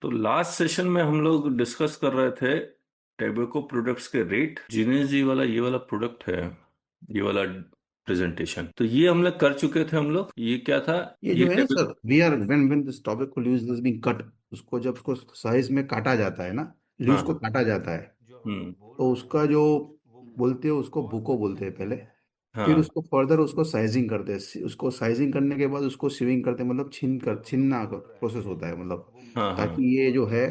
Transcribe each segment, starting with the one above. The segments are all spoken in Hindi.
तो लास्ट सेशन में हम लोग डिस्कस कर रहे थे टेबेको प्रोडक्ट्स के रेट। जिनेस जी वाला ये वाला प्रोडक्ट है, ये वाला प्रेजेंटेशन तो ये हम लोग कर चुके थे। हम लोग ये क्या था, ये ये जो है ना tobacco. Sir, we are when this topic leaves is being cut, उसको जब उसको साइज में काटा जाता है ना, लीव्स को हाँ। काटा जाता है, हम्म। तो उसका जो बोलते हैं उसको बुको बोलते हैं पहले। फिर हाँ उसको फर्दर उसको साइजिंग करते हैं, उसको साइजिंग करने के बाद उसको सीविंग करते हैं, मतलब छीनना प्रोसेस होता है, मतलब हाँ हाँ ताकि ये जो है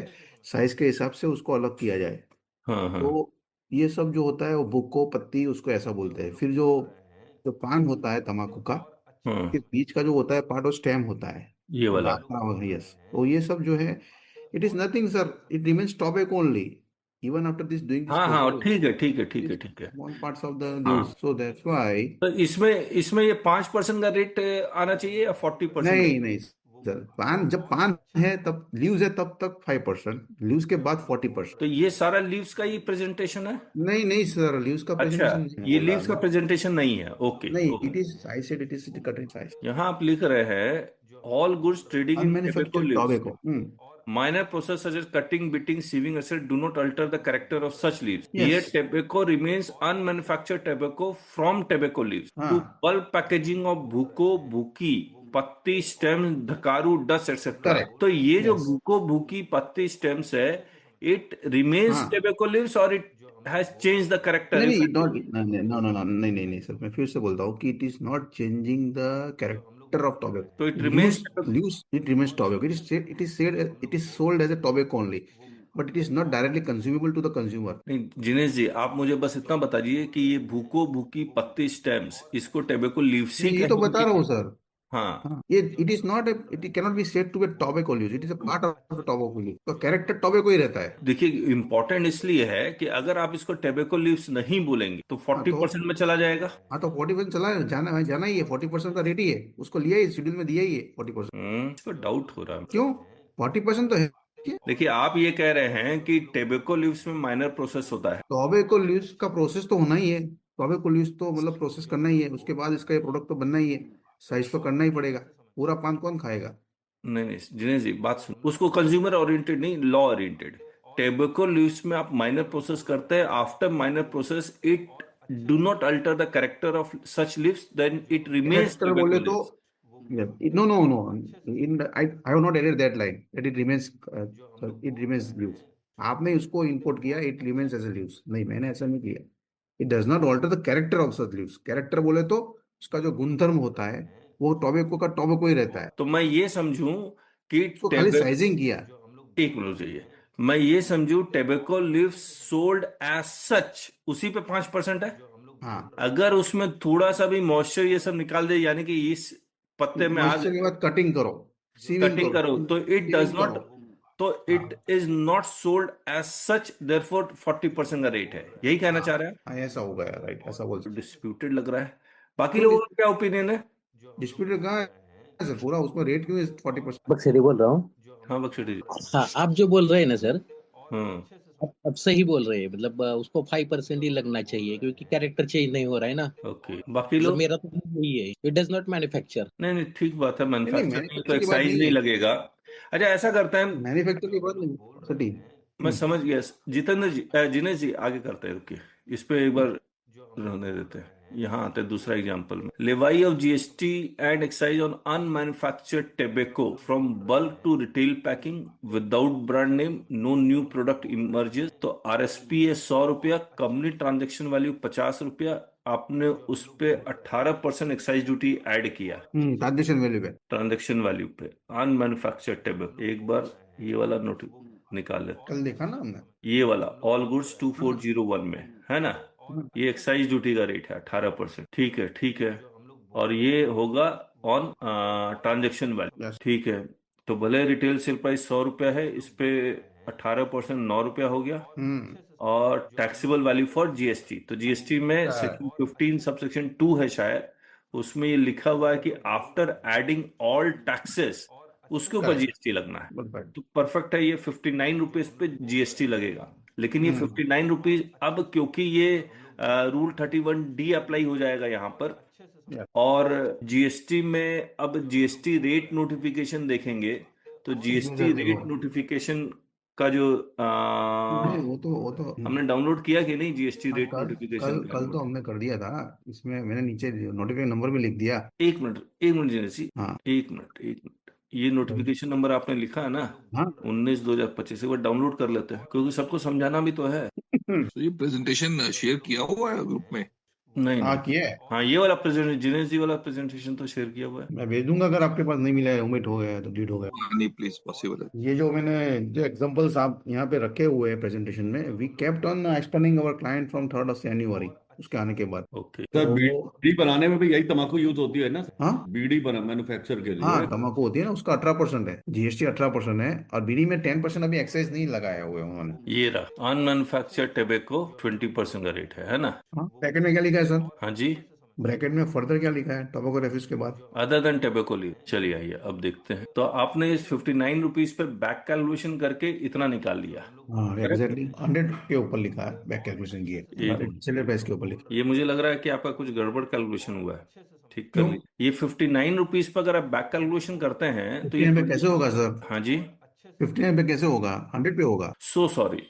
साइज के हिसाब से उसको अलग किया जाए। हाँ हाँ तो ये सब जो होता है वो बुको पत्ती उसको ऐसा बोलते हैं। फिर जो जो पान होता है तम्बाकू का, हाँ। फिर बीच का जो होता है पार्ट, वो स्टेम होता है। ये वाला। यस, तो ये सब जो है, it is nothing sir, it remains tobacco only even after this doing this हाँ हाँ, प्रोसेस। ठीक है ठीक है ठीक है इज ठीक है। Small parts of the leaves, हाँ, सो दैट्स व्हाई। तो इसमें इसमें ये 5% का रेट आना चाहिए या 40% का? नहीं नहीं सर, पान जब पान है तब लीव्स है, तब तक 5%, लीव्स के बाद 40%। तो ये सारा लीव्स का ही प्रेजेंटेशन है? नहीं नहीं सर, लीव्स का अच्छा, प्रेजेंटेशन नहीं ये बोला लीव्स का अभी। प्रेजेंटेशन नहीं है। ओके नहीं, okay. It is, I said it is cutting size. यहाँ आप लिख रहे हैं all goods trading in tobacco unmanufactured leaves, tobacco. minor process such as cutting, beating, sieving, etc. do not alter the character of such leaves. Yes. Here, tobacco remains unmanufactured tobacco from tobacco leaves. To हाँ, bulk packaging of bhuko, bhuki, पत्ती स्टेम, धकारू, डस्ट एक्सेट्रा। करेक्ट। तो ये जो यस। भूको भूकी पत्ती स्टेम्स है, इट रिमेन्स हाँ। टेबेको लीव्स और it has change the character नहीं नहीं, not, effectively. No no no, नहीं नहीं नहीं सर, मैं फिर से बोलता हूँ कि it is not changing the character of तो tobacco it leaves. Remains. Leaves it remains tobacco, it is sold as a tobacco only, but it is not directly consumable to the consumer. नहीं जिनेश जी, आप मुझे बस इतना बता दीजिए कि ये भूको भूकी पत्ती स्टेम्स, इसको टेबेको लीव्स ही मैं ये तो बता कहेंगे रहा हूँ कि? सर। हाँ। हाँ, ये it is not, it cannot be said to be tobacco leaves, it is a part of the tobacco leaf, तो कैरेक्टर टोबैको ही रहता है। देखिए, इम्पोर्टेंट इसलिए है कि अगर आप इसको टेबेको लीव्स नहीं बोलेंगे तो हाँ 40% तो, में चला जाएगा। हाँ तो 40% चला है, जाना है, जाना ही है, 40% का रेट ही है, उसको लिया ही, शेड्यूल में दिया ही है 40%। इस पर डाउट हो रहा है। क्यों? 40% तो है। देखिए, आप ये कह रहे हैं कि टेबेको लीव्स में माइनर प्रोसेस होता है। तौबे को लीव्स का प्रोसेस तो होना ही है, तौबे को लीव्स तो मतलब प्रोसेस करना ही है, उसके बाद इसका ये प्रोडक्ट तो बनना ही है, साइज तो करना ही पड़ेगा। पूरा पान कौन खाएगा? नहीं नहीं जिनेश जी, बात सुन, उसको कंज्यूमर ओरिएंटेड नहीं, लॉ ओरिएंटेड। टेबेको लीव्स में आप माइनर प्रोसेस करते हैं, after minor process it do not alter the character of such leaves, then it remains character tobacco बोले तो, leaves. No no no, in I I have not added that line that it remains leaves. आपने उसको इंपोर्ट किया, it remains as a leaves, नहीं मैंने ऐसा नहीं किया। It does not alter the character of such leaves. Character बोले तो उसका जो गुणधर्म होता है, वो टोबैको का टोबैको ही रहता है। तो मैं ये समझूं कि उसको खाली टेबे साइजिंग किया। एक मिनट चाहिए, मैं ये समझू tobacco leaves sold as such उसी पे 5% है। हाँ, अगर उसमें थोड़ा सा भी मॉइस्चर ये सब निकाल दे, यानी कि इस पत्ते में आ मॉइस्चर के बाद कटिंग करो, सीविंग कटिंग करो, करो, तो इट डज सीविंग नॉट, करो। तो इट हाँ is not sold as such, therefore 40% का रेट है, यही कहना हाँ चाह रहे हैं हाँ, ऐसा हो गया, राइट, ऐसा बोल आप? सकते। डिस्प्यूटेड लग रहा है। बाकी क्यों लोगों का क्या ओपिनियन है? डिस्प्यूटेड कहाँ है सर? पूरा उसमें रेट क्यों है 40%? बक्सेरी बोल रहा हूँ। हाँ बख्शी जी। हाँ, आप जो बोल रहे हैं ना सर, हम्म। अब सही बोल रहे हैं। मतलब उसको 5% ही लगना चाहिए, क्योंकि कैरेक्टर चेंज नहीं हो रहा है ना। ओके, बाकी मतलब लोग? मेरा तो यही है, इट डज नॉट मैन्युफैक्चर। नहीं नहीं, ठीक बात है, नहीं नहीं, मैन्युफैक्चर नहीं है तो मैन्युफैक्चर की बात एक्साइज नहीं नहीं है, लगेगा। अच्छा, ऐसा करते हैं। मैन्युफैक्चर की बात नहीं, सटी। मैं समझ गया। जितेंद्र जी, जिनेश जी आगे करते हैं, रुकिए, इस पे एक बार रहने देते हैं। यहाँ आते हैं दूसरा एग्जांपल में, levy of GST and excise on unmanufactured tobacco from bulk to retail packing without brand name, no new product emerges. तो आरएसपी है 100 रुपया, कंपनी ट्रांजेक्शन वैल्यू 50 रुपया, आपने उस पे 18% एक्साइज ड्यूटी ऐड किया ट्रांजेक्शन वैल्यू पे। ट्रांजेक्शन वैल्यू पे। अनमैन्युफैक्चर्ड टेबेको, एक बार ये वाला नोट निकाल लेते हैं। कल देखा ना हमने। ये वाला ऑल गुड्स हाँ 2401 में है ना, हाँ, ये एक्साइज ड्यूटी का रेट है 18%। ठीक है ठीक है। और ये होगा ऑन ट्रांजेक्शन वैल्यू, यस। ठीक है। तो भले रिटेल सेल प्राइस 100 रुपया है, इस पे 18% 9 रुपया हो गया। हम्म। और टैक्सेबल वैल्यू फॉर जीएसटी, तो जीएसटी में सेक्शन 15 सब सेक्शन 2 है शायद, उसमें ये लिखा हुआ है कि आफ्टर एडिंग ऑल टैक्सेस उसके ऊपर करेक्ट। जीएसटी लगना है। परफेक्ट। तो परफेक्ट है, ये 59 रुपीज पे जीएसटी लगेगा। लेकिन ये हम्म। 59 रुपीज अब, क्योंकि ये रूल 31D अप्लाई हो जाएगा यहाँ पर, यस। और जीएसटी में अब जीएसटी रेट नोटिफिकेशन देखेंगे तो एक जीएसटी मिनट देखो, रेट नोटिफिकेशन का जो नहीं वो तो हमने डाउनलोड किया कि नहीं, जीएसटी हाँ, रेट कल नोटिफिकेशन कल का कल तो हमने कर दिया था। इसमें मैंने नीचे नोटिफिकेशन नंबर भी लिख दिया। एक मिनट, एक मिनट जिनेश जी, हाँ एक मिनट, ये नोटिफिकेशन नंबर आपने लिखा है ना, हाँ 19/2025, एक बार डाउनलोड कर लेते हैं क्योंकि सबको समझाना भी तो है। तो ये प्रेजेंटेशन शेयर किया हुआ है ग्रुप में? नहीं हाँ नहीं, किया है। हाँ ये वाला प्रेजेंट जिनेश जी वाला प्रेजेंटेशन तो शेयर किया हुआ है। मैं भेज दूंगा, अगर आपके पास नहीं मिला है, ओमिट हो गया है तो डिलीट हो गया। हाँ, नहीं प्लीज, पॉसिबल है। ये जो मैंने जो एग्जांपल्स आप यहाँ पे रखे हुए हैं प्रेजेंटेशन में, we kept on explaining our client from 3rd of January, उसके आने के बाद। ओके, सर तो बीड़ी बनाने में भी यही तंबाकू यूज होती है ना? हाँ बीड़ी बना मैन्युफैक्चर के हाँ, लिए। तम्बाकू होती है ना, उसका 18% है, जीएसटी 18% है, और बीड़ी में 10% अभी एक्साइज नहीं लगाया हुआ है उन्होंने। ये रहा अनमैन्युफैक्चर्ड टोबैको 20% का रेट है ना? हाँ, पैकेट में क्या लिखा है सर? हाँ जी, ब्रैकेट में फर्दर क्या लिखा है टोबैको रेफ्यूज के बाद? अदर देन टोबैको ली। चलिए आइए अब देखते हैं। तो आपने इस 59 रुपीज पे बैक कैलकुलेशन करके इतना निकाल लिया, हाँ करेक्ट? एग्जैक्टली 100 के ऊपर लिखा है, बैक कैलकुलेशन की एक है, सेलर प्राइस के ऊपर लिखा ये मुझे लग रहा है कि आपका कुछ गड़बड़ कैलकुलेशन हुआ है, ठीक कर क्यों? लीजिए। ये 59 रुपीज पर अगर आप बैक कैलकुलेशन करते हैं तो ये 59 पे कैसे होगा सर? हाँ जी, 59 पे कैसे होगा? 100 पे होगा। सो सॉरी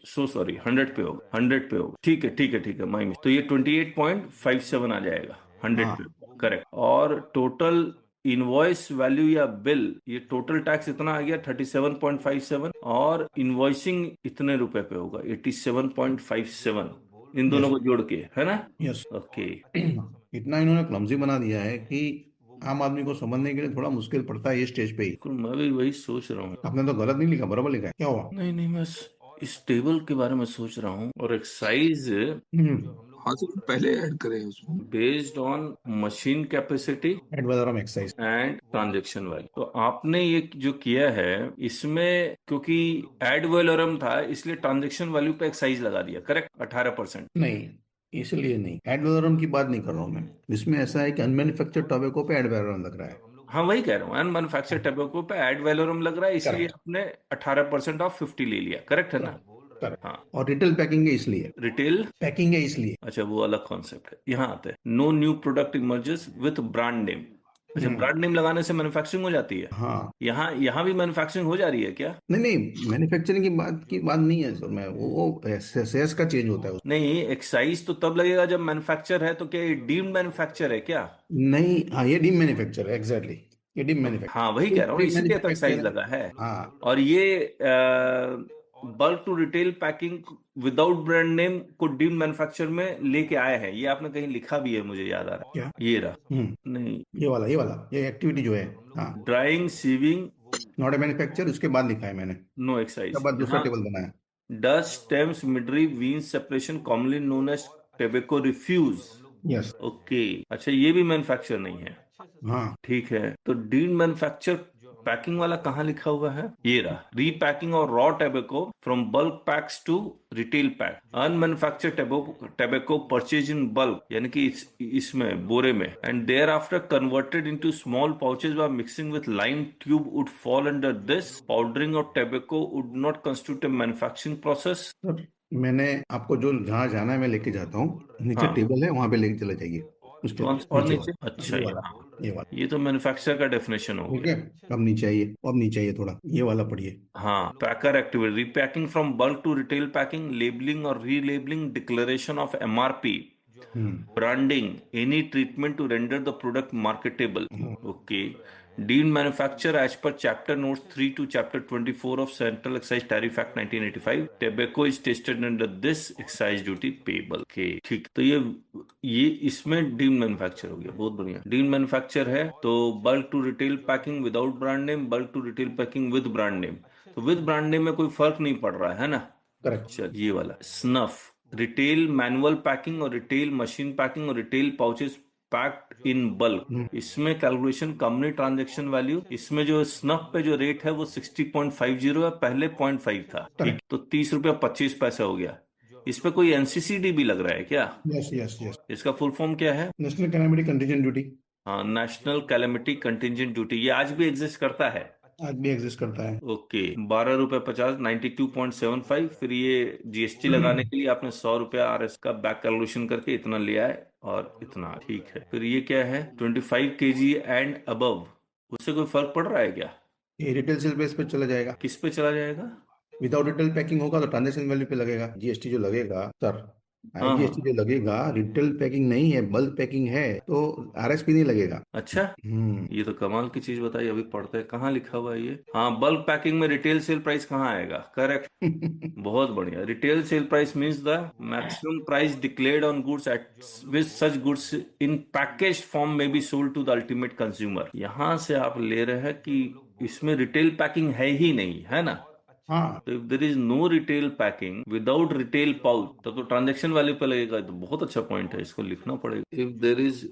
100 पे होगा, 100 पे होगा, ठीक है ठीक है ठीक है, माई तो ये 28.57 आ जाएगा 100 पे, हाँ करेक्ट। और टोटल इनवॉइस वैल्यू या बिल, ये टोटल टैक्स इतना आ गया 37.57, और इनवॉइसिंग इतने रुपए पे होगा 87.57, इन दोनों यस को जोड़ के, है ना? यस। ओके, इतना इन्होंने क्लमजी बना दिया है कि आम आदमी को समझने के लिए थोड़ा मुश्किल पड़ता है ये स्टेज पे ही। बिल्कुल मैं भी वही सोच रहा हूँ। आपने तो गलत नहीं लिखा, बराबर लिखा है, क्या हुआ? नहीं नहीं, मैं इस टेबल के बारे में सोच रहा हूँ, और एक्साइज हाँ सर, पहले ऐड करें उसको। Based on machine capacity ad valorem excise. And transaction value. तो आपने ये जो किया है इसमें, क्योंकि एड वैलोरम था इसलिए ट्रांजैक्शन वैल्यू पे एक्साइज लगा दिया, करेक्ट, 18%। नहीं, इसलिए नहीं, एड वैलोरम की बात नहीं कर रहा हूँ मैं। इसमें ऐसा है कि अनमैन्युफैक्चर्ड टोबैको पे एड वैलोरम लग रहा है। हाँ वही कह रहा हूँ, अनमैन्युफैक्चर्ड टोबैको पे एड वैलोरम लग रहा है, इसलिए करेक्ट आपने 18% ऑफ 50 ले लिया, करेक्ट है ना? Correct correct. हाँ, और रिटेल पैकिंग है इसलिए, रिटेल, पैकिंग है इसलिए। अच्छा वो अलग कॉन्सेप्ट है। यहाँ आते हैं, no new product emerges with brand name. अच्छा, हम्म, ब्रांड नेम लगाने से मैन्युफैक्चरिंग हो जाती है? हाँ। यहाँ यहाँ भी मैन्युफैक्चरिंग हो जा रही है क्या? नहीं नहीं, मैन्युफैक्चरिंग की बात नहीं है सर, मैं वो सेल्स का चेंज होता है। नहीं, एक्साइज तो तब लगेगा जब मैन्युफैक्चर है, तो क्या ये डीम्ड मैन्युफैक्चर है क्या? नहीं, हाँ ये डीम मैन्युफैक्चर है, एग्जैक्टली, ये डीम हाँ वही मैन्युफैक्चर, कह रहा हूँ, डीम इसीलिए तो मैन्युफैक्चर एक्साइज है। लगा है। हाँ और ये bulk to retail packing without brand name को डीम्ड मैन्युफैक्चर में लेके आए हैं, ये आपने कहीं लिखा भी है, मुझे याद आ रहा क्या? है, ये रहा। हम्म, नहीं, ये एक्टिविटी जो है, हाँ, drawing sewing, not a manufacture, उसके बाद लिखा है मैंने, नो उसके एक्साइज। बाद दूसरा यहाँ टेबल बनाया। Dust stems midrib veins separation commonly known as tobacco refuse. Yes. Okay, अच्छा ये भी मैन्युफैक्चर नहीं है, हाँ ठीक है। तो डीन मैन्युफैक्चर पैकिंग वाला कहाँ लिखा हुआ है? ये रहा, रीपैकिंग और raw tobacco from bulk packs to retail pack, unmanufactured tobacco purchase in bulk, यानी कि इसमें बोरे में, and thereafter converted into small pouches by mixing with lime tube would fall under this. Powdering of tobacco would not constitute a manufacturing process. Sir, मैंने आपको जो जहाँ जाना है मैं लेके जाता हूँ, नीचे हाँ, टेबल है, वहां पे लेके चले जाइए, उसके कौन और नीचे नीचे? वाला, अच्छा, ये वाला, यहाँ, ये वाला। ये तो मैन्युफैक्चर का डेफिनेशन हो ठीक गया। है, अब नीचे आइए, अब नीचे आइए थोड़ा, ये वाला पढ़िए। हाँ, packer activity, repacking from bulk to retail packing, labelling और relabelling, declaration of MRP, hmm branding, any treatment to render the product marketable. Hmm, Okay. Deemed manufacturer as per chapter notes 3 to chapter 24 of Central Excise Tariff Act 1985, tobacco is tested under this excise duty payable. Okay, ठीक। तो ये इसमें डीम्ड मैन्युफैक्चर हो गया, बहुत बढ़िया। डीम्ड मैन्युफैक्चर है तो bulk to retail packing without brand name, bulk to retail packing with brand name. तो विद ब्रांड नेम में कोई फर्क नहीं पड़ रहा है ना? करेक्ट। चल, ये वाला स्नफ, रिटेल मैनुअल पैकिंग और रिटेल मशीन पैकिंग और retail pouches packed in bulk, इसमें कैलकुलेशन कंपनी ट्रांजैक्शन वैल्यू, इसमें जो स्नफ पे जो रेट है वो 60.50 है, पहले 0.5 था, ठीक। तो 30 रुपया 25 पैसे हो गया। इस पे कोई एनसीसीडी भी लग रहा है क्या? Yes yes yes. इसका फुल फॉर्म क्या है? National calamity contingent duty. हाँ, नेशनल कैलेमिटी कंटिजेंट ड्यूटी, ये आज भी एग्जिस्ट करता है। आज भी एग्जिस्ट करता है। ओके, 12 रुपये 50, 92.75। फिर ये जीएसटी लगाने के लिए आपने 100 रुपया आरएस का बैक कैलकुलेशन करके इतना लिया है, और इतना, ठीक है। फिर ये क्या है, 25 kg एंड अबव, उससे कोई फर्क पड़ रहा है क्या? ये रिटेल सेल बेस पे चला जाएगा। किस पे चला जाएगा? विदाउट रिटेल पैकिंग होगा तो ट्रांजेक्शन वैल्यू पे लगेगा। जीएसटी जो लगेगा सर, हाँ आईजीएसटी हाँ। जो लगेगा, रिटेल पैकिंग नहीं है, बल्क पैकिंग है, तो आरएसपी नहीं लगेगा। अच्छा, ये तो कमाल की चीज बताई। अभी पढ़ते हैं कहाँ लिखा हुआ है ये। हाँ, बल्क पैकिंग में रिटेल सेल प्राइस कहाँ आएगा? करेक्ट, बहुत बढ़िया। Retail sale price means the maximum price declared on goods at which such goods in package form में be sold to the ultimate consumer. यहां से आप ले रहे हैं कि इसमें रिटेल पैकिंग है ही नहीं, है ना? हाँ, तो if there is no retail packing without retail pouch तो ट्रांजेक्शन वैल्यू पे लगेगा। तो बहुत अच्छा पॉइंट है, इसको लिखना पड़ेगा। If there is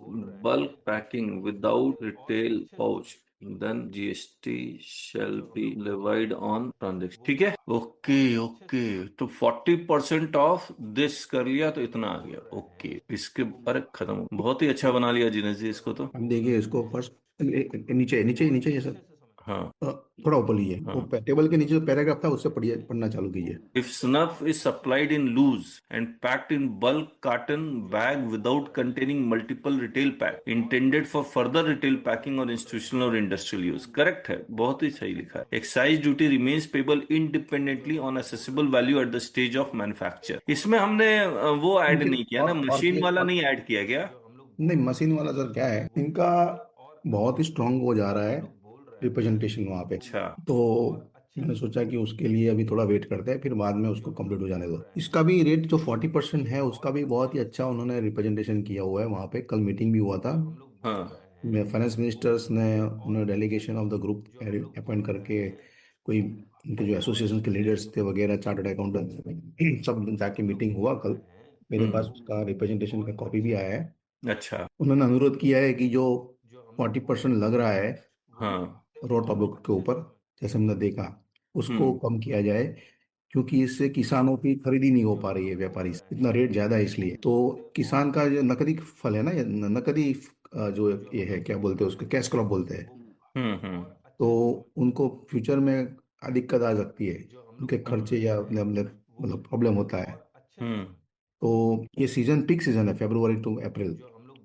bulk packing without retail pouch then GST shall be levied on transaction. ठीक है, ओके ओके। तो 40% ऑफ दिस कर लिया तो इतना आ गया। ओके, इसके बारे खत्म हो। बहुत ही अच्छा बना लिया जिनेश जी इसको तो। हम देखिए इसको फर्स्ट, नीचे नीचे नीचे ये सर, हाँ अ, थोड़ा ऊपर लीजिए, वो हाँ। टेबल के नीचे जो पैराग्राफ था उससे पढ़िए, पढ़ना चालू कीजिए। If snuff is supplied in loose and packed in bulk carton bag without containing multiple retail pack, intended for further retail packing or institutional or industrial use, correct है, बहुत ही सही लिखा है। Excise duty remains payable independently on assessable value at the stage of manufacture। इसमें हमने वो ऐड नहीं किया ना, मशीन वाला नहीं ऐड किया गया। नहीं, मशीन वाला सर क्या है, इनका बहुत ही स्ट्रांग हो जा रहा है रिप्रेजेंटेशन वहाँ पे। अच्छा। तो मैंने सोचा कि उसके लिए अभी थोड़ा वेट करते हैं, फिर बाद में उसको कंप्लीट हो जाने दो। इसका भी रेट जो 40% है उसका भी बहुत ही अच्छा उन्होंने रिप्रेजेंटेशन किया हुआ है वहाँ पे। कल मीटिंग भी हुआ था, हाँ। फाइनेंस मिनिस्टर्स ने उन्होंने delegation of the group appoint करके, कोई उनके जो एसोसिएशन के लीडर्स थे वगैरह, चार्टर्ड अकाउंटेंट, सब जाके मीटिंग हुआ कल। मेरे पास हम्म। उसका रिप्रेजेंटेशन का कॉपी भी आया है। अच्छा। उन्होंने अनुरोध किया है कि जो 40% लग रहा है हाँ। रोड टॉपिक के ऊपर, जैसे हमने देखा, उसको हम्म कम किया जाए, क्योंकि इससे किसानों की खरीदी नहीं हो पा रही है व्यापारी से, इतना रेट ज्यादा है इसलिए। तो किसान का जो नकदी फल है ना, ये नकदी जो ये है, क्या बोलते हैं उसको, कैश क्रॉप बोलते हैं, हम्म। तो उनको फ्यूचर में दिक्कत आ सकती है, उनके खर्चे या मतलब प्रॉब्लम होता है। हम्म। तो ये सीजन पीक सीजन है, फरवरी टू अप्रैल,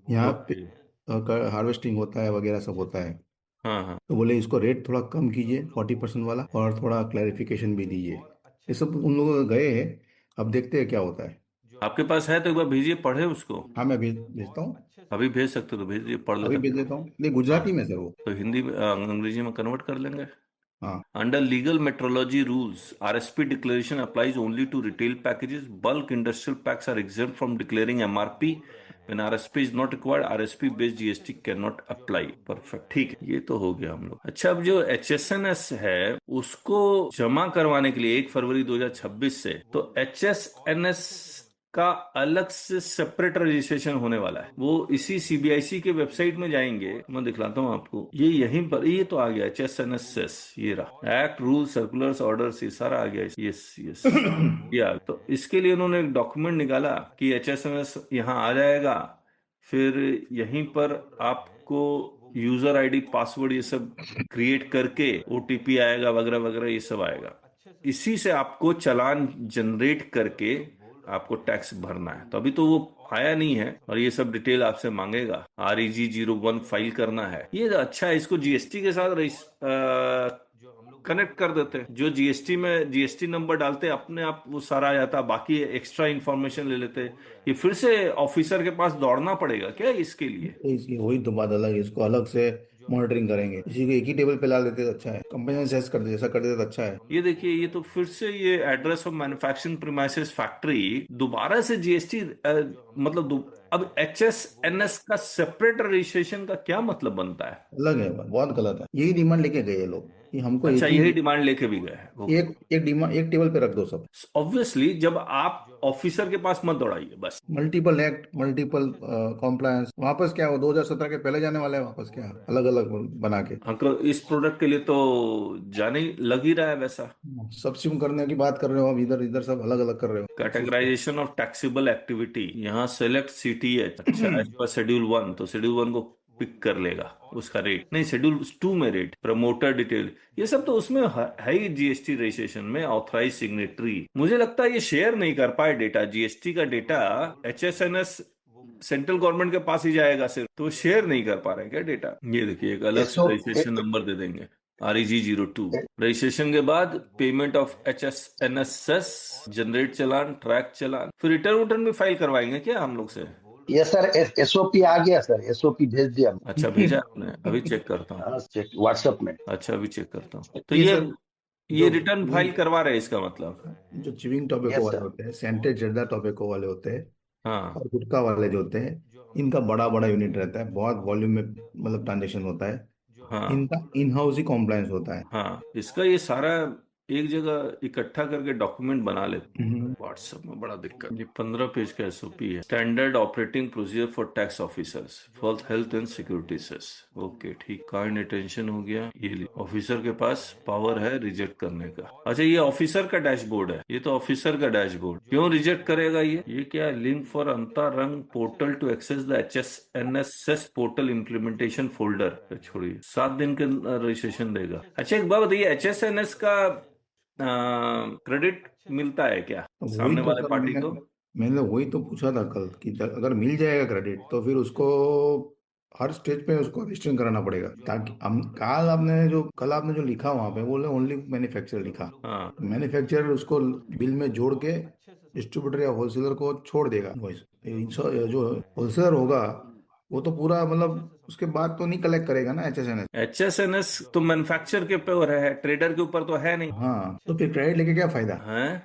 यहाँ पे ओके। हार्वेस्टिंग होता है वगैरह सब होता है। हाँ हाँ। तो बोले इसको रेट थोड़ा कम कीजिए 40% वाला, और थोड़ा क्लैरिफिकेशन भी दीजिए। ये सब उन लोग गए हैं, अब देखते हैं क्या होता है। आपके पास है तो एक बार भेजिए, पढ़े उसको। हाँ, मैं भेजता हूँ, अभी भेज सकते हो तो भेजिए, पढ़ अभी लेते भेज हैं। देता हूँ। नहीं, हाँ, गुजराती में सर वो। तो हिंदी में अंग्रेजी में कन्वर्ट कर लेंगे। हाँ, Under legal metrology rules, RSP declaration applies only to retail packages. Bulk industrial packs are exempt from declaring MRP. When RSP is not required, RSP based GST cannot apply. Perfect, ठीक है, ये तो हो गया हम लोग। अच्छा, अब जो HSNS है उसको जमा करवाने के लिए 1 फरवरी 2026 से, तो HSNS का अलग से सेपरेट रजिस्ट्रेशन होने वाला है। वो इसी सीबीआईसी के वेबसाइट में जाएंगे, मैं दिखलाता हूँ आपको। ये यहीं पर, ये तो आ गया HSNS, ये रहा, एक्ट रूल सर्कुलर्स ऑर्डर्स, ये सारा आ गया। यस यस, या तो इसके लिए उन्होंने एक डॉक्यूमेंट निकाला कि HSNS यहाँ आ जाएगा। फिर यहीं पर आपको यूजर आईडी पासवर्ड ये सब क्रिएट करके OTP आएगा वगैरह वगैरह, ये सब आएगा। इसी से आपको चालान जनरेट करके आपको टैक्स भरना है। तो अभी तो वो आया नहीं है, और ये सब डिटेल आपसे मांगेगा। REG01 फाइल करना है। ये अच्छा है, इसको जीएसटी के साथ कनेक्ट कर देते हैं। जो जीएसटी में जीएसटी नंबर डालते अपने आप वो सारा आ जाता, बाकी एक्स्ट्रा इन्फॉर्मेशन ले लेते। ये फिर से ऑफिसर के पास दौड़ना पड़ेगा क्या इसके लिए? वही तो बात अलग है, इसको अलग से मॉनिटरिंग करेंगे। इसी को एक ही टेबल पे ला देते तो अच्छा है, कंपेनियन सेस कर दे, ऐसा कर देते तो अच्छा है। ये देखिए, ये तो फिर से ये address of manufacturing premises factory दोबारा से जीएसटी, मतलब अब HSNS का सेपरेट रजिस्ट्रेशन का क्या मतलब बनता है? अलग है, बहुत गलत है। यही डिमांड लेके गए ये लोग कि हमको अच्छा, एक ही, यही डिमांड लेके भी गए हैं। ओके। एक डिमांड एक टेबल पे रख दो सब। ऑब्वियसली जब आप ऑफिसर के पास मत दौड़ाइए बस। मल्टीपल एक्ट, मल्टीपल कॉम्प्लायंस, वापस क्या वो 2017 के पहले जाने वाला है, वापस क्या अलग अलग बना के। अंकल, इस प्रोडक्ट के लिए तो जाने लग ही रहा है वैसा। सब्सिट्यूट करने की बात कर रहे हो, अब इधर इधर सब अलग अलग कर रहे हो system. Categorisation of taxable activity, यहाँ सेलेक्ट CTH। अच्छा, एज पर शेड्यूल 1, तो शेड्यूल 1 को पिक कर लेगा, उसका रेट नहीं, शेड्यूल 2 में रेट, प्रमोटर डिटेल, ये सब तो उसमें है ही जीएसटी रजिस्ट्रेशन में। ऑथराइज सिग्नेटरी, मुझे लगता है ये शेयर नहीं कर पाए डेटा, जीएसटी का डेटा HSNS सेंट्रल गवर्नमेंट के पास ही जाएगा सिर्फ, तो शेयर नहीं कर पा रहे हैं क्या डेटा? ये देखिए, एक अलग से एसओ रजिस्ट्रेशन नंबर दे देंगे। REG02 रजिस्ट्रेशन के बाद payment of HSNSS, generate challan, track challan, फिर रिटर्न भी फाइल करवाएंगे क्या हम लोग से? यस सर, SOP आ गया सर, SOP भेज दिया हमने। अच्छा भेजा आपने, अभी चेक करता हूँ। हाँ, चेक व्हाट्सएप में। अच्छा अभी चेक करता हूँ। तो ये ये सर ये जो रिटर्न फाइल करवा रहे हैं इसका मतलब? जो च्युइंग टोबैको Yes, वाले sir. होते हैं, सेंटेड जर्दा टोबैको वाले होते हैं हाँ और गुटखा वाले जो होते हैं, इनका बड़ा बड़ा यूनिट रहता है, बहुत वॉल्यूम में मतलब ट्रांजेक्शन होता है, हाँ इनका इन हाउस ही कॉम्प्लायंस होता है। हाँ, इसका ये सारा एक जगह इकट्ठा करके डॉक्यूमेंट बना लेते हैं। व्हाट्सएप में बड़ा दिक्कत। ये 15 पेज का SOP है, standard operating procedure for tax officers for health and security cess. Okay ठीक, काइंड अटेंशन हो गया। ये ऑफिसर के पास पावर है रिजेक्ट करने का। अच्छा ये ऑफिसर का डैशबोर्ड है, ये तो ऑफिसर का डैशबोर्ड। क्यों रिजेक्ट करेगा ये क्या है? Link for Antarang portal to access the HSNSS portal implementation folder. छोड़िए, 7 दिन के रजिस्ट्रेशन देगा। अच्छा एक बात बताइए, HSNS का क्रेडिट मिलता है क्या वही सामने तो वाले सर पार्टी को? मैंने वही तो पूछा था कल कि अगर मिल जाएगा क्रेडिट तो फिर उसको हर स्टेज पे उसको रजिस्टर कराना पड़ेगा, ताकि हम कल आपने जो लिखा वहां पे बोले ओनली मैन्युफैक्चरर लिखा, हाँ मैन्युफैक्चरर उसको बिल में जोड़ के डिस्ट्रीब्यूटर या होलसेलर को छोड़ देगा। जो होलसेलर होगा वो तो पूरा मतलब उसके बाद तो नहीं कलेक्ट करेगा ना HSNS। HSNS तो मैन्युफैक्चर के ऊपर है, ट्रेडर के ऊपर तो है नहीं। हाँ तो फिर क्रेडिट लेके क्या फायदा, है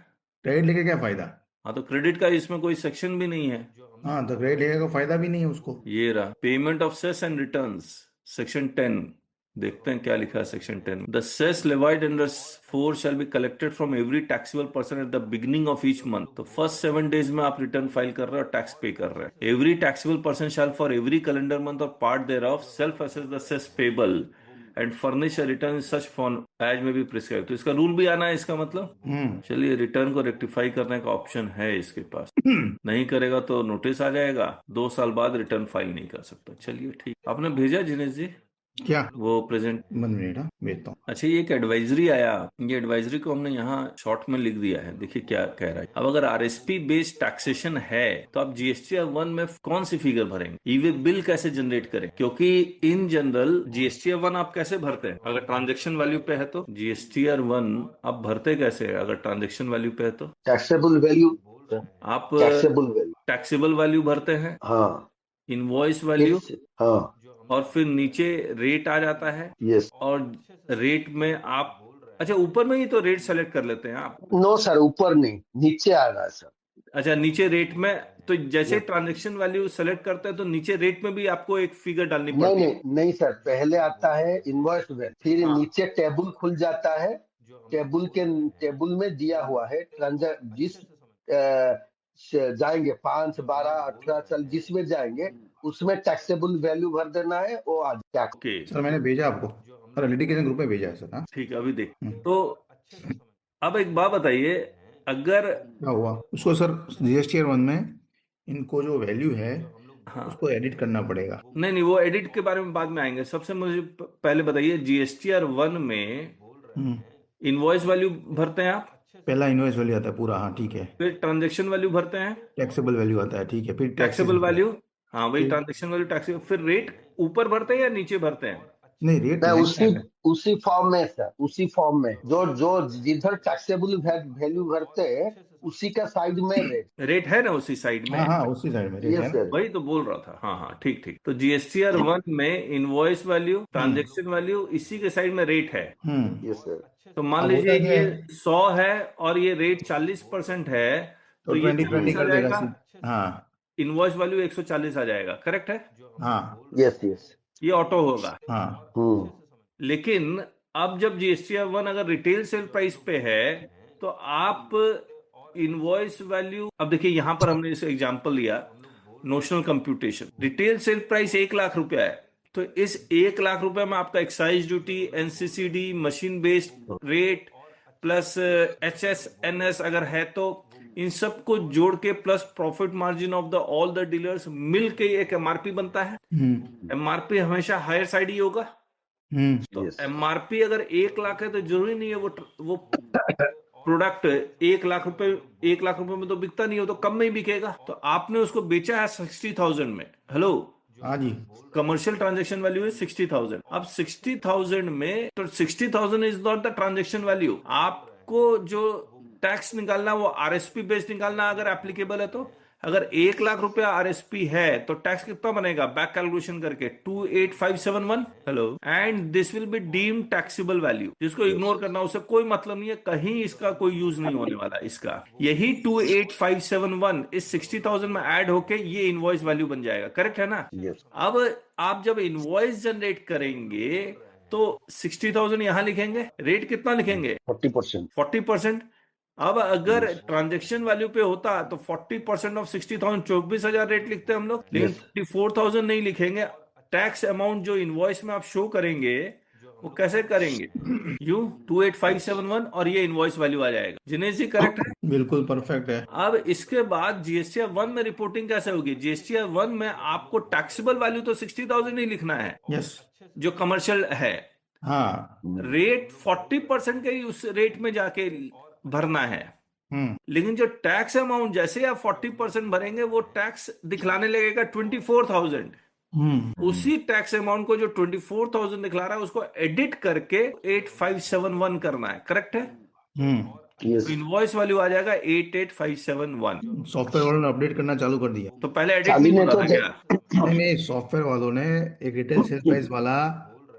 क्रेडिट लेके क्या फायदा। हाँ, तो क्रेडिट का इसमें कोई सेक्शन भी नहीं है। हाँ तो क्रेडिट लेके का फायदा भी नहीं है उसको। ये रहा payment of cess and returns, section 10। देखते हैं क्या लिखा है section 10। The cess levied under 4 shall be collected from every taxable person at the beginning of each month. तो फर्स्ट 7 डेज में आप रिटर्न फाइल कर रहे हो और टैक्स पे कर रहे हैं। Every taxable person shall for every calendar month or part thereof self assess the cess payable and furnish a return such form as में भी प्रिस्क्राइब। तो इसका रूल भी आना है इसका मतलब। चलिए, रिटर्न को रेक्टिफाई करने का ऑप्शन है इसके पास। नहीं करेगा तो नोटिस आ जाएगा, 2 साल बाद रिटर्न फाइल नहीं कर सकता। चलिए ठीक, आपने भेजा जिनेश जी क्या वो प्रेजेंट? 1 मिनट भेजता हूँ। अच्छा ये एक एडवाइजरी आया, ये एडवाइजरी को हमने यहाँ शॉर्ट में लिख दिया है। देखिए क्या कह रहा है। अब अगर RSP बेस्ड टैक्सेशन है तो आप GSTR 1 में कौन सी फिगर भरेंगे, ई-वे बिल कैसे जनरेट करें? क्योंकि इन जनरल GSTR 1 आप कैसे भरते हैं अगर ट्रांजेक्शन वैल्यू पे है तो? GSTR 1 आप भरते कैसे है अगर ट्रांजेक्शन वैल्यू पे है तो? टैक्सेबल वैल्यू, आप टैक्सेबल वैल्यू। टैक्सेबल वैल्यू भरते हैं, हाँ, इनवॉइस वैल्यू, हाँ, और फिर नीचे रेट आ जाता है। यस। और रेट में आप, अच्छा ऊपर में ही तो रेट सेलेक्ट कर लेते हैं आप? नो सर, ऊपर नहीं, नीचे आ रहा है सर। अच्छा नीचे रेट में, तो जैसे Yes. ट्रांजैक्शन वैल्यू सेलेक्ट करते हैं तो नीचे रेट में भी आपको एक फिगर डालनी नहीं पड़ती है? नहीं नहीं सर, पहले आता है इनवॉइस वैल्यू, फिर हाँ। नीचे टेबल खुल जाता है। टेबल में दिया हुआ है जिस जाएंगे 5, 12, 18 साल जिसमें जाएंगे उसमें टैक्सेबल वैल्यू भर देना है, वो आ टैक्स। ओके सर मैंने भेजा आपको, सर लिटिगेशन ग्रुप में भेजा है सर। हाँ ठीक है, अभी देख। तो अब एक बात बताइए, अगर क्या हुआ उसको सर GSTR 1 में इनको जो वैल्यू है हाँ उसको एडिट करना पड़ेगा। नहीं वो एडिट के बारे में बाद में आएंगे। सबसे मुझे पहले बताइए, GSTR 1 में इनवॉइस वैल्यू भरते हैं आप, पहला इनवॉइस वैल्यू आता है पूरा, हाँ ठीक है। फिर ट्रांजैक्शन वैल्यू भरते हैं, टैक्सेबल वैल्यू आता है, ठीक है। फिर टैक्सेबल वैल्यू, हाँ वही फिर- ट्रांजैक्शन वैल्यू टैक्सेबल, फिर रेट ऊपर भरते हैं या नीचे भरते हैं? नहीं रेट मैं नहीं उसी फॉर्म में सर, उसी फॉर्म में जो जिधर टैक्सेबल वैल्यू भरते हैं उसी का साइड में रेट। रेट है ना उसी साइड में? हाँ हाँ उसी साइड में रेट है यस ना। सर। वही तो बोल रहा था। हाँ हाँ ठीक ठीक। तो GSTR 1 में इनवॉइस वैल्यू, ट्रांजैक्शन वैल्यू, इसी के साइड में रेट है। Yes sir. तो मान अब लीजिए होता क्या ये है? 100 है और ये रेट 40% है, तो तो ये 20 40 आ कर देगा जाएगा, हाँ इनवॉइस वैल्यू 140 आ जाएगा। करेक्ट है? हाँ यस यस। ये ऑटो होगा। हाँ लेकिन अब जब GSTR 1 अगर रिटेल सेल प्राइस पे है तो आप इनवॉइस वैल्यू, अब देखिए यहां पर हमने इस एग्जांपल लिया, notional computation, retail sale price 1 lakh रुपया है, तो इस 1 लाख रुपए में आपका excise duty, NCCD, machine based rate plus HSNS अगर है तो इन सबको जोड़ के plus profit margin of the all the dealers मिल के एक MRP बनता है। MRP हमेशा हायर साइड ही होगा। तो MRP अगर 1 लाख है तो जरूरी नहीं है वो प्रोडक्ट 1 लाख रुपए में तो बिकता नहीं हो, तो कम में ही बिकेगा। तो आपने उसको बेचा है 60,000 में, हेलो, हाँ जी, कमर्शियल ट्रांजेक्शन वैल्यू है 60,000। अब 60,000 में तो 60,000 is not the transaction value. आपको जो टैक्स निकालना वो आरएसपी बेस्ड निकालना अगर एप्लीकेबल है तो। अगर 1 लाख रुपया आरएसपी है तो टैक्स कितना बनेगा बैक कैलकुलेशन करके 28571। Hello, and this will be deem taxable value, जिसको इग्नोर करना उसे कोई मतलब नहीं है, कहीं इसका कोई यूज नहीं होने वाला इसका। यही 28571 इस 60,000 में ऐड होके ये इनवॉइस वैल्यू बन जाएगा। करेक्ट है ना? यस अब आप जब इनवॉइस जनरेट करेंगे तो 60,000 यहां लिखेंगे, रेट कितना लिखेंगे 40%। 40%। अब अगर Yes. ट्रांजेक्शन वैल्यू पे होता तो 40% ऑफ 60,000 24,000 रेट लिखते हम लोग, लेकिन Yes. 24,000 नहीं लिखेंगे। टैक्स अमाउंट जो इनवॉइस में आप शो करेंगे वो कैसे करेंगे, यू 28571 और ये इनवॉइस वैल्यू आ जाएगा। जिनेश जी करेक्ट है? बिल्कुल परफेक्ट है। अब इसके बाद जीएसटीआर 1 में रिपोर्टिंग कैसे होगी? जीएसटीआर 1 में आपको टैक्सेबल वैल्यू तो 60,000 ही लिखना है यस, जो कमर्शियल है। हाँ, रेट 40% के ही उस रेट में जाके भरना है, लेकिन जो टैक्स अमाउंट जैसे आप 40% भरेंगे वो टैक्स दिखलाने लगेगा 24,000। उसी टैक्स अमाउंट को जो 24,000 दिखला रहा है उसको एडिट करके 8571 करना है। करेक्ट है? Yes. तो इनवॉइस वैल्यू आ जाएगा 88571। सॉफ्टवेयर वालों ने अपडेट करना चालू कर दिया। तो पहले एडिट चाली नहीं ने होता तो था क्या? नहीं नहीं, सॉफ्टवेयर वालों ने एक रिटेल सेल प्राइस वाला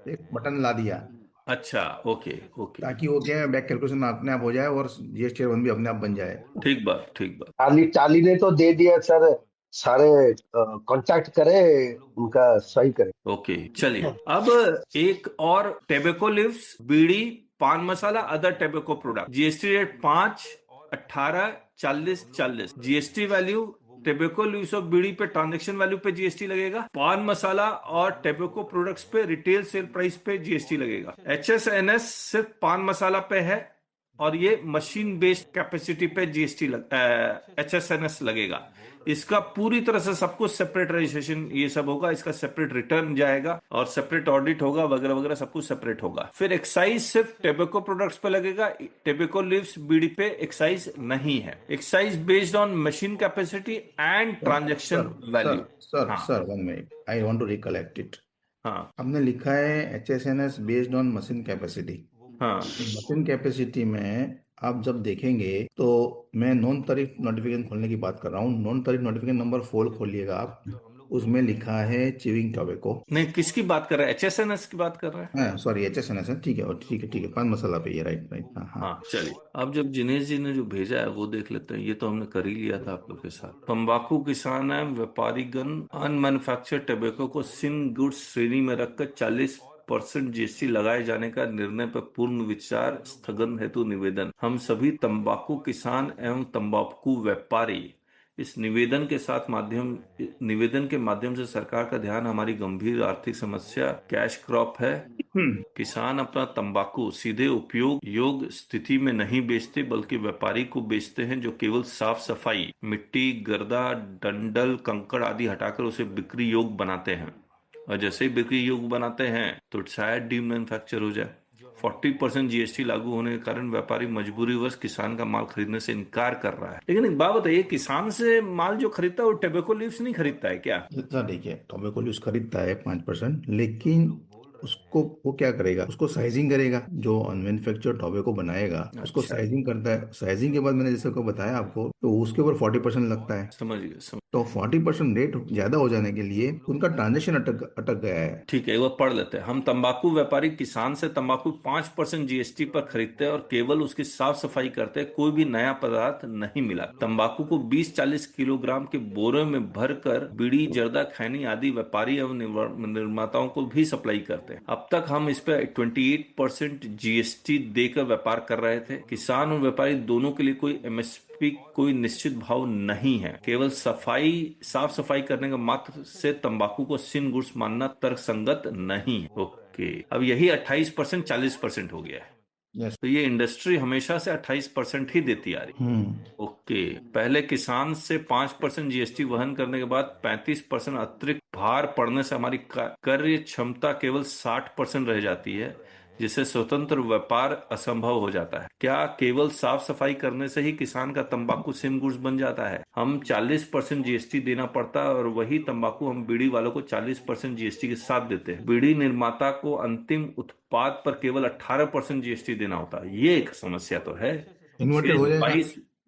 एक बटन ला दिया अच्छा, ओके ओके, ताकि वो क्या बैक कैलकुलेशन अपने आप हो जाए और जीएसटी 1 भी अपने आप बन जाए। ठीक बात, ठीक बात। चाली ने तो दे दिया सर, सारे कांटेक्ट करे, उनका सही करे। ओके, चलिए अब एक और tobacco leaves, bidi, pan masala, other tobacco product. GST rate 5, 18, 40, 40। GST value tobacco leaves और बीड़ी पे ट्रांजेक्शन वैल्यू पे जीएसटी लगेगा। पान मसाला और टेबेको प्रोडक्ट्स पे रिटेल सेल प्राइस पे जीएसटी लगेगा। एचएसएनएस सिर्फ पान मसाला पे है और ये मशीन बेस्ड कैपेसिटी पे जीएसटी एचएसएनएस लगेगा। इसका पूरी तरह से सब कुछ सेपरेट रजिस्ट्रेशन ये सब होगा, इसका सेपरेट रिटर्न जाएगा और सेपरेट ऑडिट होगा, वगैरह वगैरह सब कुछ सेपरेट होगा। फिर एक्साइज सिर्फ टेबेको प्रोडक्ट्स पे लगेगा, टेबेको लिव्स बीड़ी पे एक्साइज नहीं है। Excise based on machine capacity and transaction value. Sir हाँ sir 1 minute, I want to recollect it. हाँ हमने लिखा है HSNS based on machine capacity. हाँ, मशीन कैपेसिटी में आप जब देखेंगे तो मैं नॉन टैरिफ नोटिफिकेशन खोलने की बात कर रहा हूँ। नॉन टैरिफ नोटिफिकेशन नंबर 4 खोलिएगा आप, उसमें लिखा है च्यूइंग टोबैको। नहीं, किसकी बात कर रहे हैं? एचएसएनएस की बात कर रहे हैं? हाँ सॉरी, एचएसएनएस है, ठीक है, और ठीक है ठीक है, पान मसाला पे ये, राइट राइट, हाँ हाँ। हाँ, चलिए अब जब जिनेश जी ने जो भेजा है वो देख लेते हैं। ये तो हमने कर ही लिया था आप लोग के साथ। तंबाकू किसान एवं व्यापारीगण अनमैन्युफैक्चर्ड टबैको को सिन गुड्स श्रेणी में रखकर 40% जीएसटी लगाए जाने का निर्णय पर पूर्ण विचार स्थगन हेतु निवेदन। हम सभी तंबाकू किसान एवं तंबाकू व्यापारी इस निवेदन के माध्यम से सरकार का ध्यान हमारी गंभीर आर्थिक समस्या कैश क्रॉप है। किसान अपना तंबाकू सीधे उपयोग योग्य स्थिति में नहीं बेचते बल्कि व्यापारी को बेचते हैं जो केवल साफ सफाई, मिट्टी, गर्दा, डंडल, कंकड़ आदि हटाकर उसे बिक्री योग्य बनाते हैं। और जैसे ही बिक्री योग्य बनाते हैं तो शायद डीम मैन्युफैक्चर हो जाए। 40% जीएसटी लागू होने के कारण व्यापारी मजबूरीवश किसान का माल खरीदने से इनकार कर रहा है। लेकिन एक बात बताइए, किसान से माल जो खरीदता है वो टेबेको लीव्स नहीं खरीदता है क्या? सर देखिए, टोबैको यूज खरीदता है 5%, लेकिन उसको वो क्या करेगा, उसको साइजिंग करेगा। जो अनमैन्युफैक्चर्ड टोबैको बनाएगा उसको अच्छा, साइजिंग करता है। साइजिंग के बाद मैंने जैसे को बताया आपको, तो उसके ऊपर 40% लगता है। समझ गए। तो 40% रेट ज्यादा हो जाने के लिए उनका ट्रांजेक्शन अटक गया है। ठीक है, एक बार पढ़ लेते हैं। हम तंबाकू व्यापारी किसान से तंबाकू 5% जीएसटी पर खरीदते हैं और केवल उसकी साफ सफाई करते हैं। कोई भी नया पदार्थ नहीं मिला। तंबाकू को 20-40 किलोग्राम के बोरे में भरकर बीड़ी, जर्दा, खैनी आदि व्यापारी एवं निर्माताओं को भी सप्लाई करते हैं। अब तक हम इस पे 28% जीएसटी देकर व्यापार कर रहे थे। किसान और व्यापारी दोनों के लिए कोई एमएसपी, कोई निश्चित भाव नहीं है। केवल साफ सफाई करने का मात्र से तंबाकू को सिन गुड्स मानना तर्कसंगत नहीं है। ओके, अब यही 28% 40% हो गया है। यस। तो ये इंडस्ट्री हमेशा से 28% ही देती आ रही है। ओके, पहले किसान से 5% जीएसटी वहन करने के बाद 35% अतिरिक्त भार पड़ने से हमारी क्रय क्षमता केवल 60% रह जाती है। जिससे स्वतंत्र व्यापार असंभव हो जाता है। क्या केवल साफ सफाई करने से ही किसान का तंबाकू सिम गुड्स बन जाता है? हम 40% जीएसटी देना पड़ता है और वही तंबाकू हम बीड़ी वालों को 40% जीएसटी के साथ देते हैं। बीड़ी निर्माता को अंतिम उत्पाद पर केवल 18% जीएसटी देना होता है। ये एक समस्या तो है। इन्वर्टेड हो जाएगा।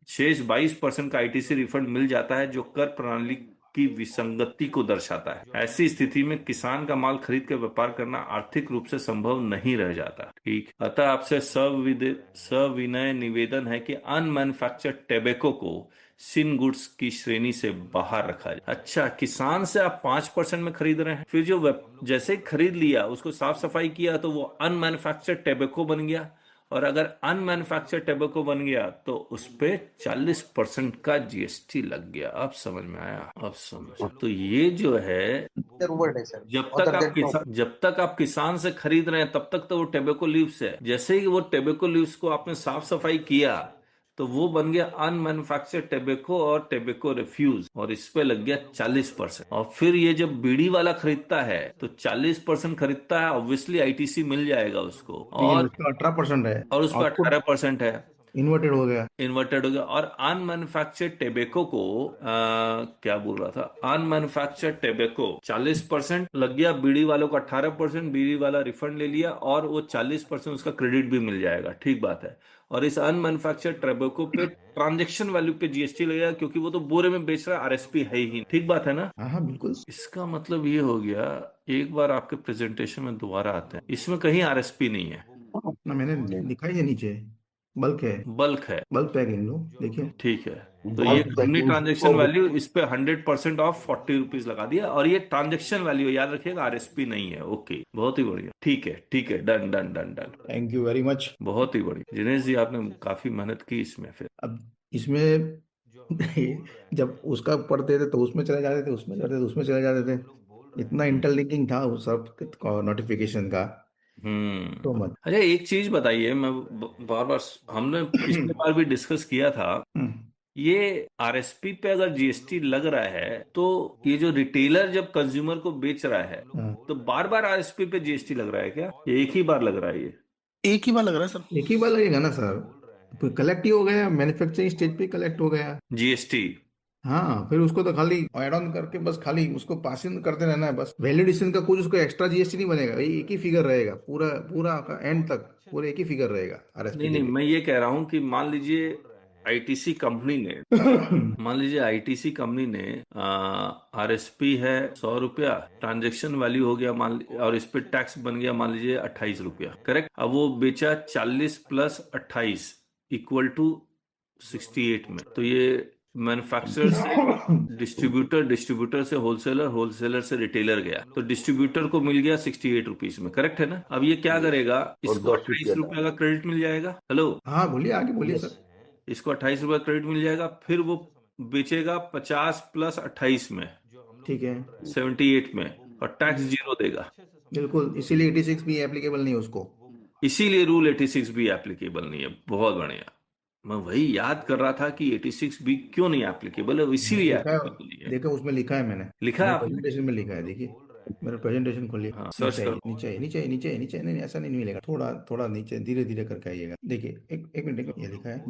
शेष 22% का आईटीसी रिफंड मिल जाता है, जो कर प्रणाली की विसंगति को दर्शाता है। ऐसी स्थिति में किसान का माल खरीद के व्यापार करना आर्थिक रूप से संभव नहीं रह जाता। ठीक, अतः आपसे सविनय निवेदन है कि अनमैन्युफैक्चर्ड टैबेको को सिन गुड्स की श्रेणी से बाहर रखा जाए। अच्छा, किसान से आप 5% में खरीद रहे हैं, फिर जो जैसे ही खरीद लिया उसको साफ सफाई किया तो वो अनमैन्युफैक्चर्ड टैबेको बन गया, और अगर अनमैन्युफैक्चर्ड टैबेको बन गया तो उस पे 40% का जीएसटी लग गया। अब समझ में आया? अब समझ। तो ये जो है, वर्ड है सर। जब तक आप किसान से खरीद रहे हैं तब तक तो वो टैबेको लीव्स है। जैसे ही वो टैबेको लीव्स को आपने साफ सफाई किया तो वो बन गया अनमैन्युफैक्चर्ड टैबेको और टैबेको रिफ्यूज, और इस पे लग गया 40%। और फिर ये जब बीड़ी वाला खरीदता है तो 40% खरीदता है, ऑब्वियसली आईटीसी मिल जाएगा उसको, और 18% है उस पर 18% है। इन्वर्टेड हो गया। और अनमैन्युफैक्चर्ड टेबेको को क्या बोल रहा था, अनमैन्युफैक्चर्ड टेबेको 40% लग गया, बीड़ी वालों को 18%, बीड़ी वाला रिफंड ले लिया और वो 40% उसका क्रेडिट भी मिल जाएगा। ठीक बात है। और इस अनमैन्युफैक्चर्ड टेबेको पे ट्रांजेक्शन वैल्यू पे जीएसटी लगेगा, क्योंकि वो तो बोरे में बेच रहा है, आरएसपी है ही। ठीक बात है ना? हाँ बिल्कुल। इसका मतलब ये हो गया, एक बार आपके प्रेजेंटेशन में दोबारा आते हैं, इसमें कहीं आरएसपी नहीं है ना, मैंने लिखा ही है नीचे, बल्क है, बल्क पैकिंग लो, देखिए। ठीक है। तो ये कंपनी ट्रांजेक्शन वैल्यू, इस पे 100% ऑफ 40 रुपीज लगा दिया, और ये ट्रांजेक्शन वैल्यू याद रखिएगा, आरएसपी नहीं है। ओके, बहुत ही बढ़िया। ठीक है, done done done done. Thank you very much. बहुत ही बढ़िया दिनेश जी, आपने काफी मेहनत की इसमें। फिर अब इसमें जब उसका पढ़ते थे तो उसमें चले जाते थे, उसमें करते थे उसमें चले जाते थे, इतना इंटरलिंकिंग था उस सब नोटिफिकेशन का। तो मत। अच्छा, एक चीज बताइए, मैं बार बार, हमने पिछले बार भी डिस्कस किया था, ये आरएसपी पे अगर जीएसटी लग रहा है तो ये जो रिटेलर जब कंज्यूमर को बेच रहा है तो बार बार आरएसपी पे जीएसटी लग रहा है क्या? ये एक ही बार लग रहा है? ये एक ही बार लग रहा है सर। एक ही बार लगेगा ना सर, कलेक्ट ही हो गया, मैन्युफैक्चरिंग स्टेज पे कलेक्ट हो गया जीएसटी। हाँ, फिर उसको तो खाली ऐड ऑन करके बस खाली उसको पास इन करते रहना है बस। वैलिडेशन का कुछ उसको एक्स्ट्रा जीएसटी नहीं बनेगा, एक ही फिगर रहेगा पूरा पूरा एंड तक, पूरा एक ही फिगर रहेगा आरएसपी के नहीं, लिए। मैं ये कह रहा हूं कि मान लीजिए आईटीसी कंपनी ने आरएसपी है 100 रुपया, ट्रांजेक्शन वैल्यू हो गया और इस पे टैक्स बन गया मान लीजिए 28 रुपया, करेक्ट। अब वो बेचा 40 + 28 = 68 में। तो ये मैन्युफैक्चरर से डिस्ट्रीब्यूटर से होलसेलर से रिटेलर गया, तो डिस्ट्रीब्यूटर को मिल गया 68 रुपीज में, करेक्ट है ना? अब ये क्या करेगा, इसको 28 रुपया का क्रेडिट मिल जाएगा। हेलो, हाँ बोलिए, आगे बोलिए सर। इसको 28 रुपया क्रेडिट मिल जाएगा, फिर वो बेचेगा 50 + 28 में, ठीक है, 78 में, और टैक्स 0 देगा। बिल्कुल, इसीलिए 86 भी एप्लीकेबल नहीं है उसको। इसीलिए रूल 86 भी एप्लीकेबल नहीं है। बहुत बढ़िया, मैं वही याद कर रहा था कि 86 भी क्यों नहीं एप्लीकेबल है, इसीलिए एप्लीकेबल नहीं है। देखो उसमें लिखा है, मैंने लिखा है आपने? प्रेजेंटेशन में लिखा है, देखिए मेरा प्रेजेंटेशन खोलिए। हाँ, सर्च करो। नीचे नहीं, ऐसा नहीं मिलेगा, थोड़ा थोड़ा नीचे धीरे धीरे करके आइएगा। देखिए एक मिनट, ये लिखा है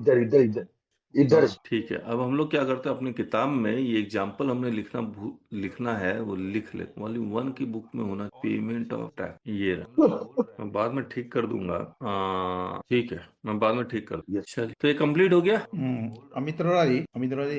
इधर ठीक है। अब हम लोग क्या करते हैं, अपनी किताब में ये एग्जाम्पल हमने लिखना है, वो लिख ले। वॉल्यूम 1 की बुक में होना पेमेंट ऑफ टैक्स, ये रहा। मैं बाद में ठीक कर दूंगा। ठीक है, मैं बाद में ठीक कर दूंगा। चलिए, तो ये कंप्लीट हो गया। अमित अरोड़ा जी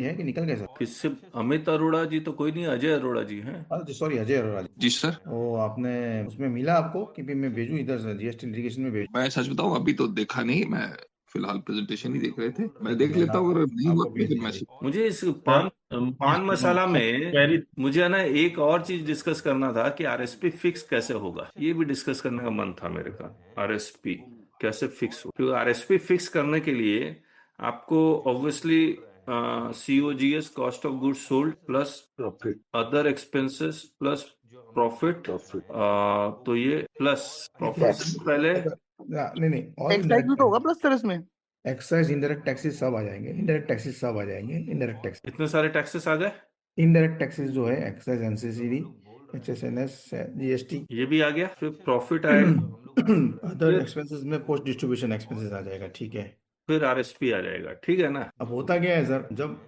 है कि निकल गए सर? किससे? अमित अरोड़ा जी तो कोई नहीं, अजय अरोड़ा जी हैं। सॉरी, अजय अरोड़ा जी। जी सर। वो आपने उसमें मिला आपको कि भी मैं भेजूं इधर से, जीएसटी इंडिकेशन में भेजूं? मैं सच बताऊं, अभी तो देखा नहीं, मैं फिलहाल प्रेजेंटेशन ही देख रहे थे। मैं देख लेता हूँ, अगर नहीं हुआ तो फिर मैसेज। मुझे इस पान मसाला में मुझे है ना एक और चीज डिस्कस करना था कि आरएसपी फिक्स कैसे होगा, ये भी डिस्कस करने का मन था मेरे का। आरएसपी कैसे फिक्स हो, क्योंकि आरएसपी फिक्स करने के लिए आपको obviously COGS, cost of goods sold, plus other expenses, plus profit, तो ये प्लस प्रॉफिट से पहले नहीं, और एक्साइज भी तो होगा प्लस सर इसमें। एक्साइज, इनडायरेक्ट टैक्सेस सब आ जाएंगे, इनडायरेक्ट टैक्सेस सब आ जाएंगे, इनडायरेक्ट टैक्स, इतने सारे टैक्सेस आ गए। इनडायरेक्ट टैक्सेस जो है एक्साइज, एनसीसीडी, HSNS GST ये भी आ गया। फिर प्रॉफिट आएगा, अदर एक्सपेंसेस में पोस्ट डिस्ट्रीब्यूशन एक्सपेंसेस आ जाएगा, ठीक है। फिर आरएसपी आ जाएगा, ठीक है ना। अब होता क्या है सर, जब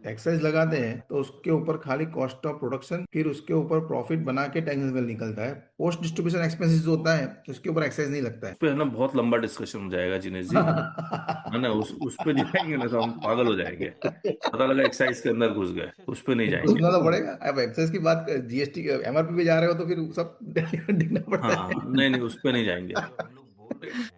एक्साइज लगाते हैं तो उसके ऊपर खाली कॉस्ट ऑफ प्रोडक्शन, फिर उसके ऊपर प्रॉफिट बना के टैक्सेबल निकलता है। पोस्ट डिस्ट्रीब्यूशन एक्सपेंसेस होता है उसके ऊपर एक्साइज नहीं लगता उस पे है ना बहुत लंबा डिस्कशन हो जाएगा जिनेश जी, है ना। उस पे जाएंगे ना तो हम पागल हो जाएंगे, पता लगा एक्साइज के अंदर घुस गए, उस पे नहीं जाएंगे। घुसना तो पड़ेगा। अब एक्साइज की बात, जीएसटी एमआरपी पे जा रहे हो तो फिर सब देखना पड़ता हाँ, है। नहीं उस पे नहीं जाएंगे।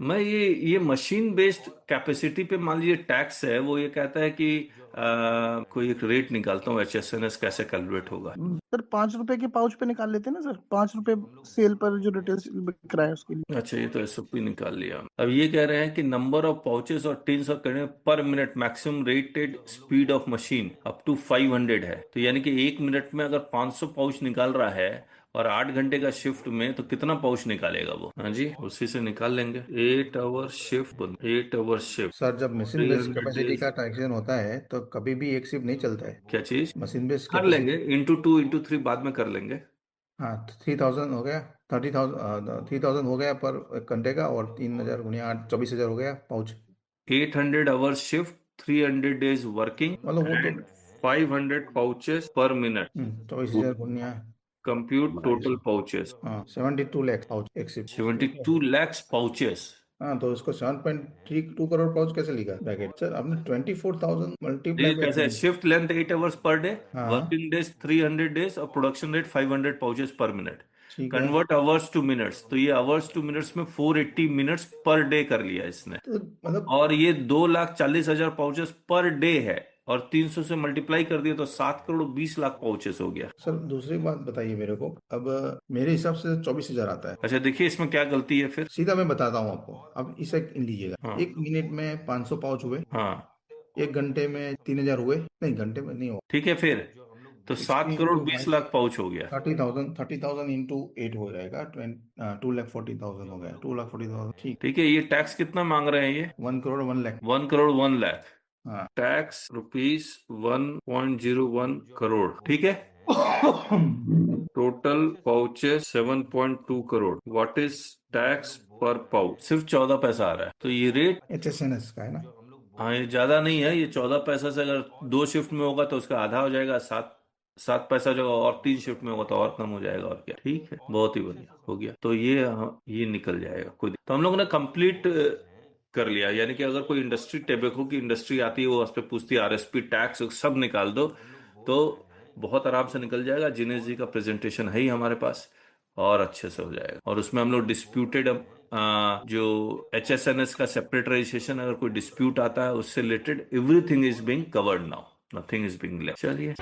मैं ये मशीन बेस्ड कैपेसिटी पे मान लीजिए टैक्स है, वो ये कहता है कि कोई एक रेट निकालता हूँ HSNS कैसे कैलकुलेट होगा। सर 5 रुपए के पाउच पे निकाल लेते हैं ना सर, 5 रुपए सेल पर जो रिटेल बिक रहा है उसके लिए। अच्छा, ये तो SOP निकाल लिया। अब ये कह रहे हैं कि नंबर ऑफ पाउचेस और टिन्स और कंटेनर पर minute, maximum rated speed of machine up to 500 है। तो यानी कि 1 मिनट में अगर 500 पाउच निकाल रहा है और 8 घंटे का शिफ्ट में, तो कितना पाउच निकालेगा वो। हाँ जी, उसी से निकाल लेंगे। 8 hour shift, 8 hour shift. Sir जब मशीन बेस्ड 300 कैपेसिटी days। का ट्रांजेक्शन होता है तो कभी भी एक शिफ्ट नहीं चलता है। क्या चीज मशीन बेस्ड कर लेंगे, इंटू 2 इंटू 3 बाद में कर लेंगे। हाँ, 3000 हो गया, 3000 हो गया पर घंटे का, और 3000 गुणिया 8, 24,000 हो गया pouch. 800 hours shift, 300 days working मतलब वो तो एंड 500 पाउचेस पर मिनट। 24,000 गुणिया, कंप्यूट टोटल पाउचेस। हाँ 72 लाख पाउच एक शिफ्ट। 72 lakhs pouches. हाँ तो इसको 7.32 करोड़ पाउच कैसे लिखा ब्रैकेट सर आपने? 24,000 मल्टीप्लाई ये कैसे है? Shift length 8 hours per day, हाँ वर्किंग डेज 300 डेज और production rate 500 pouches per minute. ठीक है। कन्वर्ट आवर्स टू मिनट्स, तो ये आवर्स टू मिनट्स में 480 मिनट्स पर डे कर लिया इसने। तो मतलब और ये 2,40,000 पाउचेस पर डे है, और 300 से मल्टीप्लाई कर दिया तो 7 करोड़ 20 लाख पाउचेस हो गया। सर दूसरी बात बताइए मेरे को, अब मेरे हिसाब से 24,000 आता है। अच्छा देखिए इसमें क्या गलती है फिर। सीधा मैं बताता हूँ आपको, अब इसे लीजिएगा। हाँ। 1 मिनट में 500 पाउच हुए, हाँ 1 घंटे में 3,000 हुए, नहीं घंटे में नहीं हुआ, ठीक है, फिर तो 7 करोड़ 20 लाख पाउच हो गया। 30,000 इंटू 8 हो जाएगा, 2,40,000 हो गया, 2,40,000 ठीक। ठीक है, ये टैक्स कितना मांग रहे हैं ये? 1 करोड़ 1 लाख। 1 करोड़ 1 लाख। हाँ टैक्स रुपीस 1.01 करोड़, ठीक है। Total pouches 7.2 crore. What is tax पर पाउच? सिर्फ 14 पैसा आ रहा है। तो ये रेट, HSNS का है ना। हाँ ये ज्यादा नहीं है। ये 14 पैसा से अगर 2 शिफ्ट में होगा तो उसका आधा हो जाएगा, 7 पैसा जो, और 3 शिफ्ट में होगा तो और कम हो जाएगा। और क्या, ठीक है, बहुत ही बढ़िया हो गया। तो ये निकल जाएगा कोई। तो हम लोगों ने कंप्लीट कर लिया। यानी कि अगर कोई इंडस्ट्री, टेबेको की इंडस्ट्री आती है, वो उस पर पूछती है RSP टैक्स सब निकाल दो, तो बहुत आराम से निकल जाएगा। जिनेश जी का प्रेजेंटेशन है ही हमारे पास, और अच्छे से हो जाएगा। और उसमें हम लोग डिस्प्यूटेड, जो HSNS का सेपरेट रजिस्ट्रेशन, अगर कोई डिस्प्यूट आता है उससे related, everything is being covered now, nothing is being left. चलिए।